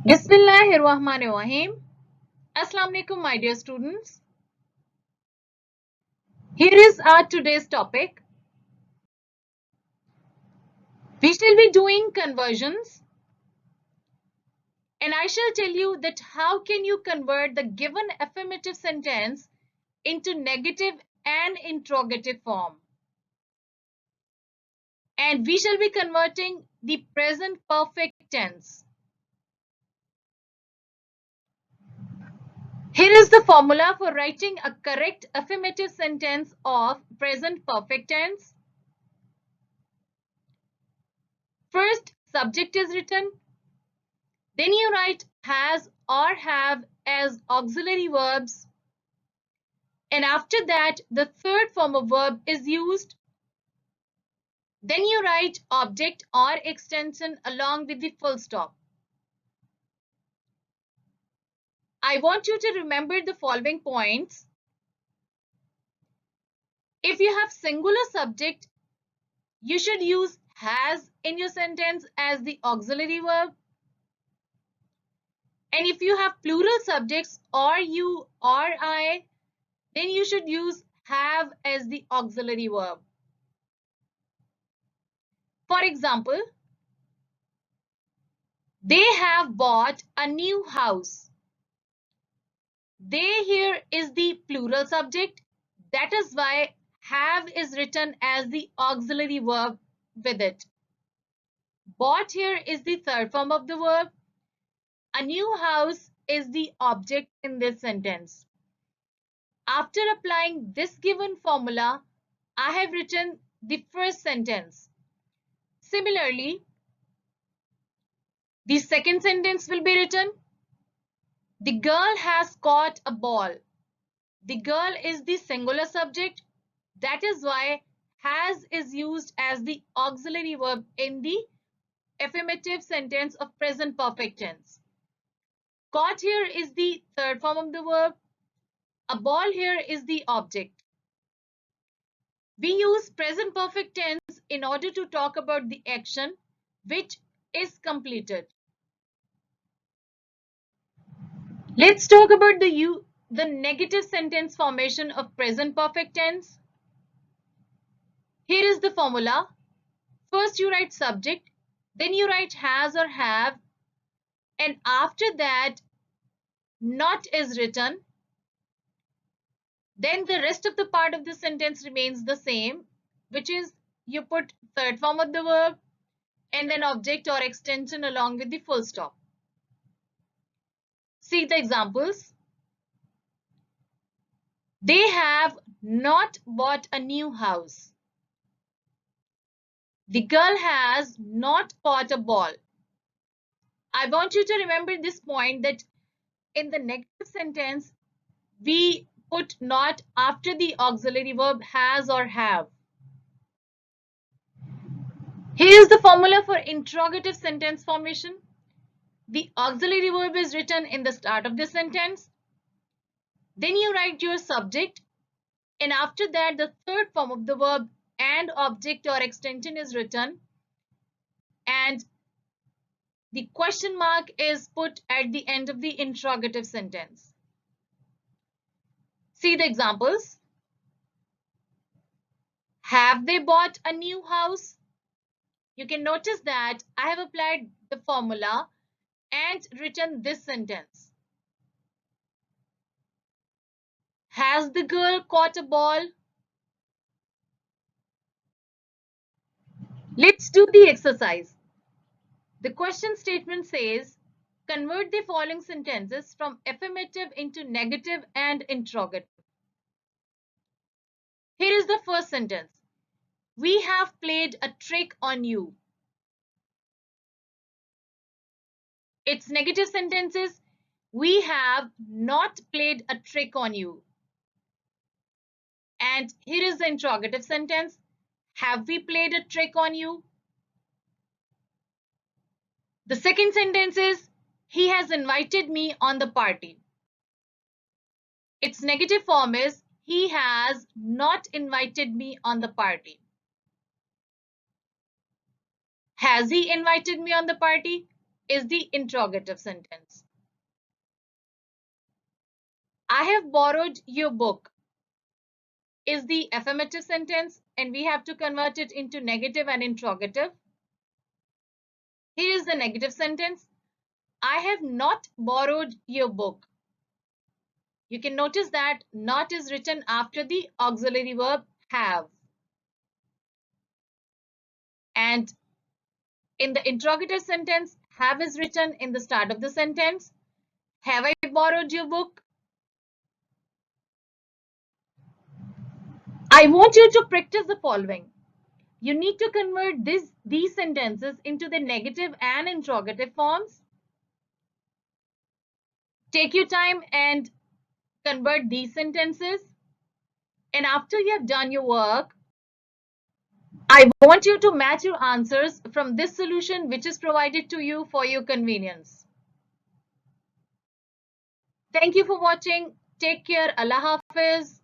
Bismillahirrahmanirrahim. Assalamu alaikum, my dear students. Here is our today's topic. We shall be doing conversions, and I shall tell you that how can you convert the given affirmative sentence into negative and interrogative form. And we shall be converting the present perfect tense. Here is the formula for writing a correct affirmative sentence of present perfect tense. First, subject is written. Then you write has or have as auxiliary verbs. And after that, the third form of verb is used. Then you write object or extension along with the full stop. I want you to remember the following points. If you have singular subject, you should use has in your sentence as the auxiliary verb. And if you have plural subjects or you or I, then you should use have as the auxiliary verb. For example, they have bought a new house. They here is the plural subject. That is why have is written as the auxiliary verb with it. Bought here is the third form of the verb. A new house is the object in this sentence. After applying this given formula, I have written the first sentence. Similarly, the second sentence will be written. The girl has caught a ball. The girl is the singular subject. That is why has is used as the auxiliary verb in the affirmative sentence of present perfect tense. Caught here is the third form of the verb. A ball here is the object. We use present perfect tense in order to talk about the action which is completed. Let's talk about the negative sentence formation of present perfect tense. Here is the formula. First you write subject, then you write has or have, and after that not is written. Then the rest of the part of the sentence remains the same, which is you put third form of the verb and then object or extension along with the full stop. See the examples. They have not bought a new house. The girl has not caught a ball. I want you to remember this point that in the negative sentence, we put not after the auxiliary verb has or have. Here is the formula for interrogative sentence formation. The auxiliary verb is written in the start of the sentence. Then you write your subject, and after that the third form of the verb and object or extension is written, and the question mark is put at the end of the interrogative sentence. See the examples. Have they bought a new house? You can notice that I have applied the formula and written this sentence. Has the girl caught a ball? Let's do the exercise. The question statement says, convert the following sentences from affirmative into negative and interrogative. Here is the first sentence. We have played a trick on you. Its negative sentence is, we have not played a trick on you. And here is the interrogative sentence. Have we played a trick on you? The second sentence is, he has invited me on the party. Its negative form is, he has not invited me on the party. Has he invited me on the party? is the interrogative sentence. I have borrowed your book is the affirmative sentence, and we have to convert it into negative and interrogative. Here is the negative sentence. I have not borrowed your book. You can notice that not is written after the auxiliary verb have. And in the interrogative sentence, have is written in the start of the sentence. Have I borrowed your book? I want you to practice the following. You need to convert these sentences into the negative and interrogative forms. Take your time and convert these sentences. And after you have done your work, I want you to match your answers from this solution which is provided to you for your convenience. Thank you for watching. Take care. Allah Hafiz.